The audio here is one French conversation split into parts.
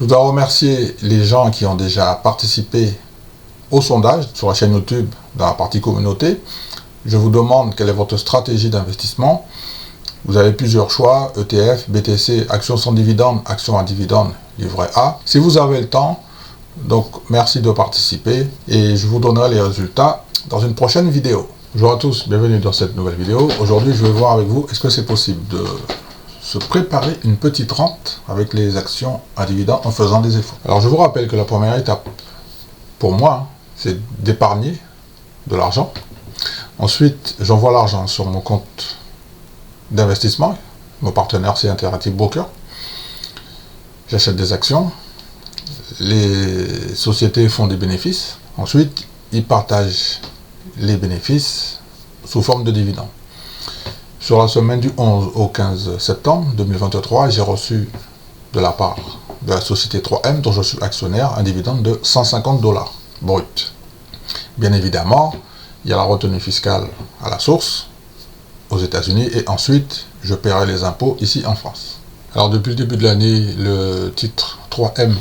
Je dois remercier les gens qui ont déjà participé au sondage sur la chaîne YouTube dans la partie communauté. Je vous demande quelle est votre stratégie d'investissement. Vous avez plusieurs choix, ETF, BTC, actions sans dividende, actions à dividende, livret A. Si vous avez le temps, donc merci de participer et je vous donnerai les résultats dans une prochaine vidéo. Bonjour à tous, bienvenue dans cette nouvelle vidéo. Aujourd'hui, je vais voir avec vous, est-ce que c'est possible de se préparer une petite rente avec les actions à dividende en faisant des efforts. Alors je vous rappelle que la première étape, pour moi, c'est d'épargner de l'argent. Ensuite, j'envoie l'argent sur mon compte d'investissement. Mon partenaire, c'est Interactive Broker. J'achète des actions. Les sociétés font des bénéfices. Ensuite, ils partagent les bénéfices sous forme de dividendes. Sur la semaine du 11 au 15 septembre 2023, j'ai reçu de la part de la société 3M, dont je suis actionnaire, un dividende de 150 $ brut. Bien évidemment, il y a la retenue fiscale à la source aux États-Unis et ensuite, je paierai les impôts ici en France. Alors, depuis le début de l'année, le titre 3M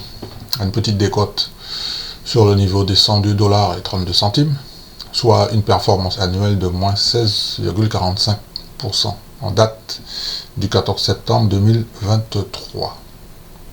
a une petite décote sur le niveau des 102 $ et 32 centimes, soit une performance annuelle de moins 16,45% en date du 14 septembre 2023.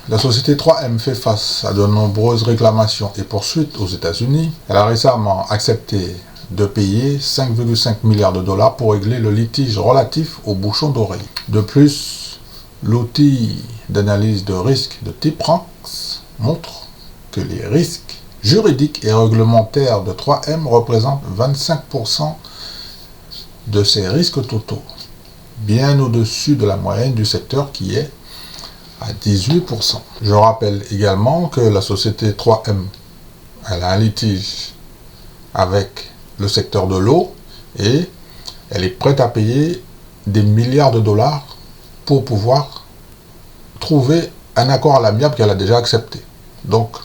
La société 3M fait face à de nombreuses réclamations et poursuites aux États-Unis. Elle a récemment accepté de payer 5,5 milliards de dollars pour régler le litige relatif aux bouchons d'oreille. De plus, l'outil d'analyse de risque de type Ranks montre que les risques juridiques et réglementaires de 3M représentent 25% de ces risques totaux, bien au-dessus de la moyenne du secteur qui est à 18%. Je rappelle également que la société 3M elle a un litige avec le secteur de l'eau et elle est prête à payer des milliards de dollars pour pouvoir trouver un accord à l'amiable qu'elle a déjà accepté. Donc,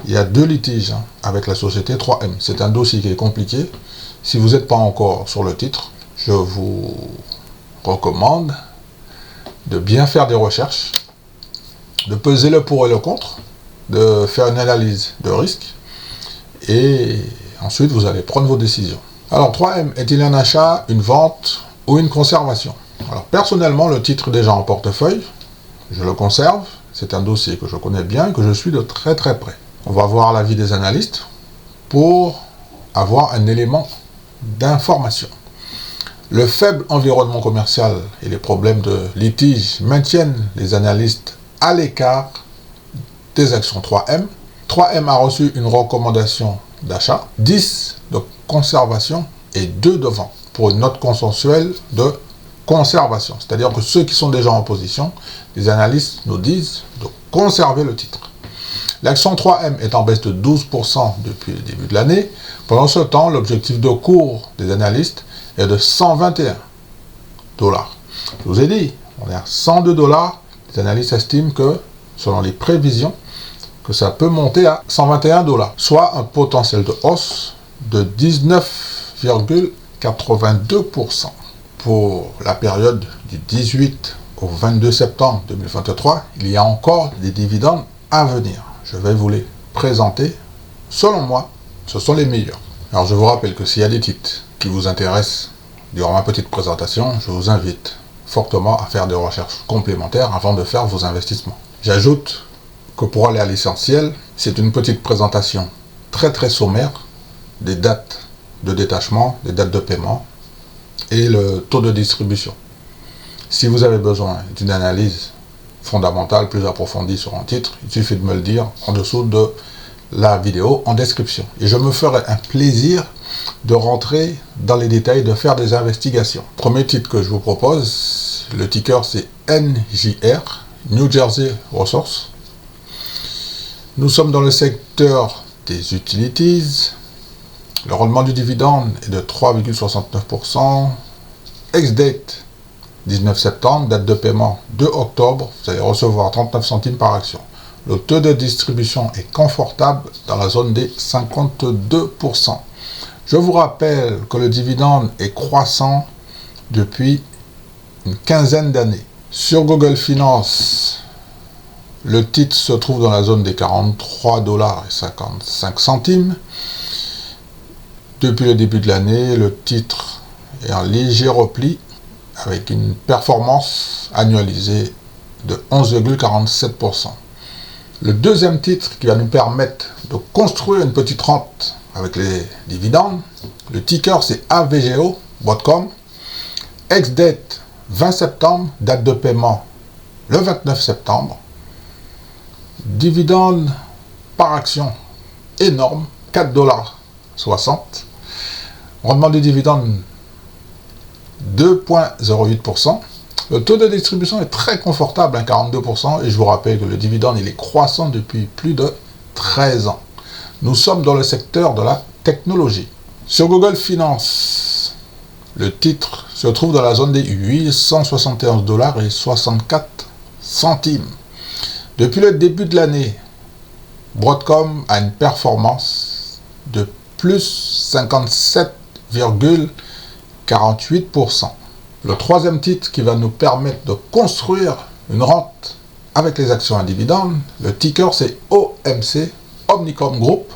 il y a deux litiges avec la société 3M. C'est un dossier qui est compliqué. Si vous n'êtes pas encore sur le titre, je vous recommande de bien faire des recherches, de peser le pour et le contre, de faire une analyse de risque et ensuite vous allez prendre vos décisions. Alors 3M, est-il un achat, une vente ou une conservation? Alors personnellement, le titre est déjà en portefeuille, je le conserve, c'est un dossier que je connais bien et que je suis de très très près. On va voir l'avis des analystes pour avoir un élément d'information. Le faible environnement commercial et les problèmes de litige maintiennent les analystes à l'écart des actions 3M. 3M a reçu une recommandation d'achat, 10 de conservation et 2 de vente, pour une note consensuelle de conservation. C'est-à-dire que ceux qui sont déjà en position, les analystes nous disent de conserver le titre. L'action 3M est en baisse de 12% depuis le début de l'année. Pendant ce temps, l'objectif de cours des analystes est de 121 $. Je vous ai dit, on est à 102 $. Les analystes estiment que, selon les prévisions, que ça peut monter à 121 $, soit un potentiel de hausse de 19,82%. Pour la période du 18 au 22 septembre 2023, il y a encore des dividendes à venir. Je vais vous les présenter. Selon moi, ce sont les meilleurs. Alors je vous rappelle que s'il y a des titres qui vous intéressent durant ma petite présentation, je vous invite fortement à faire des recherches complémentaires avant de faire vos investissements. J'ajoute que pour aller à l'essentiel, c'est une petite présentation très très sommaire des dates de détachement, des dates de paiement et le taux de distribution. Si vous avez besoin d'une analyse fondamentale plus approfondie sur un titre, il suffit de me le dire en dessous de la vidéo en description. Et je me ferai un plaisir de rentrer dans les détails, de faire des investigations. Premier titre que je vous propose, le ticker c'est NJR, New Jersey Resources. Nous sommes dans le secteur des utilities. Le rendement du dividende est de 3,69%. Ex-date 19 septembre, date de paiement 2 octobre, vous allez recevoir 39 centimes par action. Le taux de distribution est confortable dans la zone des 52%. Je vous rappelle que le dividende est croissant depuis une quinzaine d'années. Sur Google Finance, Le titre se trouve dans la zone des 43,55 $. Depuis le début de l'année, le titre est en léger repli avec une performance annualisée de 11,47%. Le deuxième titre qui va nous permettre de construire une petite rente avec les dividendes, le ticker c'est AVGO, Broadcom, ex-date 20 septembre, date de paiement le 29 septembre, dividende par action énorme, 4,60 $, rendement du dividende 2,08%. Le taux de distribution est très confortable, 42%, et je vous rappelle que le dividende il est croissant depuis plus de 13 ans. Nous sommes dans le secteur de la technologie. Sur Google Finance, le titre se trouve dans la zone des 871,64 $. Depuis le début de l'année, Broadcom a une performance de plus 57,48%. Le troisième titre qui va nous permettre de construire une rente avec les actions à dividendes, le ticker c'est OMC, Omnicom Group,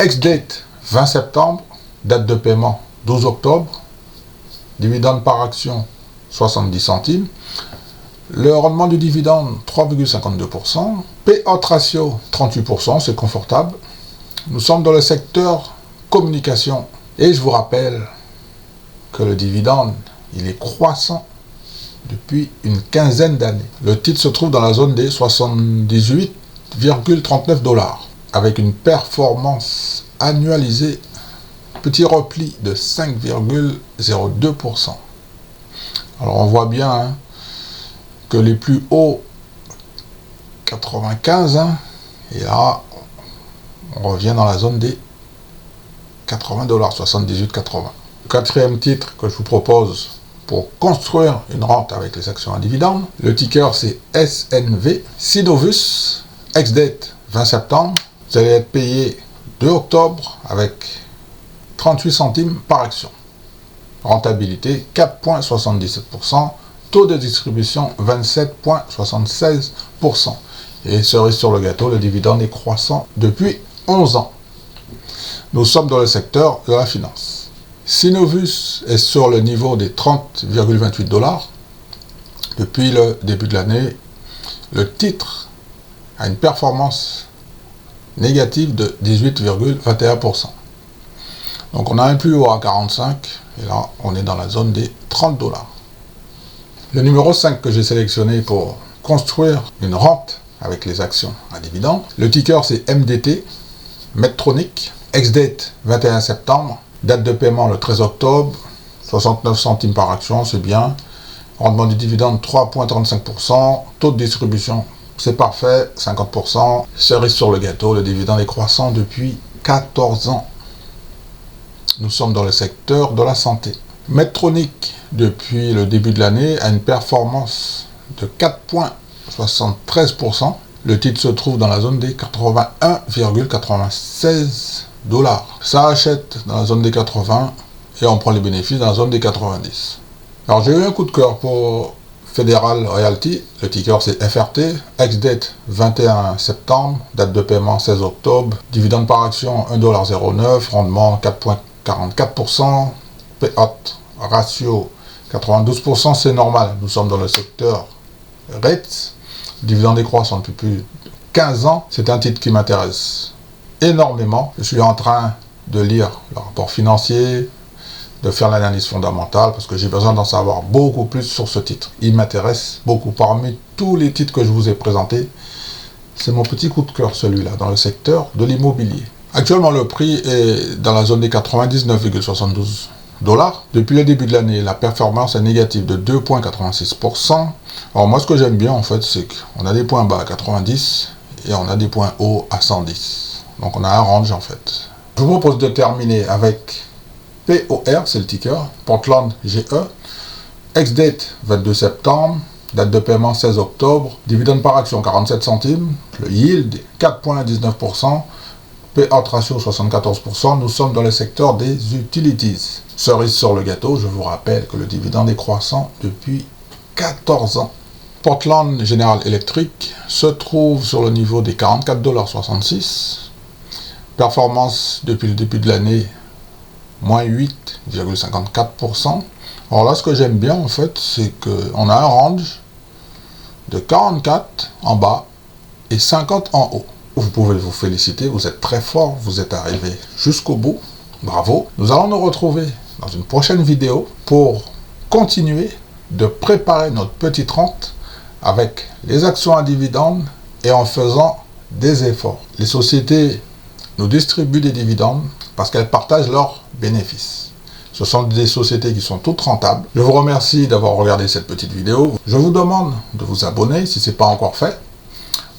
ex-date 20 septembre, date de paiement 12 octobre, dividende par action 70 centimes, le rendement du dividende 3,52%, payout ratio 38%, c'est confortable. Nous sommes dans le secteur communication et je vous rappelle que le dividende il est croissant depuis une quinzaine d'années. Le titre se trouve dans la zone des 78,39 $, avec une performance annualisée, petit repli de 5,02%. Alors on voit bien que les plus hauts 95, et là on revient dans la zone des 80 $, 78,80. Le quatrième titre que je vous propose pour construire une rente avec les actions à dividendes, le ticker c'est SNV, Synovus, ex-date 20 septembre, vous allez être payé 2 octobre avec 38 centimes par action. Rentabilité 4,77%, taux de distribution 27,76%. Et cerise sur le gâteau, le dividende est croissant depuis 11 ans. Nous sommes dans le secteur de la finance. Synovus est sur le niveau des 30,28 $. Depuis le début de l'année, le titre a une performance négative de 18,21%. Donc on a un plus haut à 45 et là on est dans la zone des 30 $. Le numéro 5 que j'ai sélectionné pour construire une rente avec les actions à dividendes, le ticker c'est MDT, Medtronic, ex-date 21 septembre, date de paiement le 13 octobre, 69 centimes par action, c'est bien. Rendement du dividende 3,35%, taux de distribution c'est parfait, 50%. Cerise sur le gâteau, le dividende est croissant depuis 14 ans. Nous sommes dans le secteur de la santé. Medtronic, depuis le début de l'année, a une performance de 4,73%. Le titre se trouve dans la zone des 81,96 $. Ça achète dans la zone des 80 et on prend les bénéfices dans la zone des 90. Alors j'ai eu un coup de cœur pour Federal Realty, le ticker c'est FRT, ex-date 21 septembre, date de paiement 16 octobre, dividende par action 1,09 $, rendement 4,44%, payout ratio 92%, c'est normal, nous sommes dans le secteur REITs, dividende décroissant depuis plus de 15 ans, c'est un titre qui m'intéresse énormément. Je suis en train de lire le rapport financier, de faire l'analyse fondamentale, parce que j'ai besoin d'en savoir beaucoup plus sur ce titre. Il m'intéresse beaucoup. Parmi tous les titres que je vous ai présentés, c'est mon petit coup de cœur celui-là, dans le secteur de l'immobilier. Actuellement, le prix est dans la zone des 99,72 $. Depuis le début de l'année, la performance est négative de 2,86%. Alors moi, ce que j'aime bien, en fait, c'est qu'on a des points bas à 90 et on a des points hauts à 110. Donc on a un range, en fait. Je vous propose de terminer avec POR, c'est le ticker, Portland GE, ex-date 22 septembre, date de paiement 16 octobre, dividende par action 47 centimes, le yield 4,19%, payout ratio 74%, nous sommes dans le secteur des utilities. Cerise sur le gâteau, je vous rappelle que le dividende est croissant depuis 14 ans. Portland General Electric se trouve sur le niveau des 44,66 $. Performance depuis le début de l'année, moins 8,54%. Alors là, ce que j'aime bien en fait, c'est qu'on a un range de 44 en bas et 50 en haut. Vous pouvez vous féliciter, vous êtes très fort, vous êtes arrivé jusqu'au bout. Bravo. Nous allons nous retrouver dans une prochaine vidéo pour continuer de préparer notre petite rente avec les actions à dividendes et en faisant des efforts. Les sociétés nous distribuent des dividendes parce qu'elles partagent leurs bénéfices. Ce sont des sociétés qui sont toutes rentables. Je vous remercie d'avoir regardé cette petite vidéo. Je vous demande de vous abonner si ce n'est pas encore fait.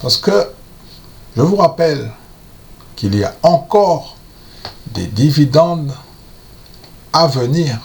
Parce que je vous rappelle qu'il y a encore des dividendes à venir.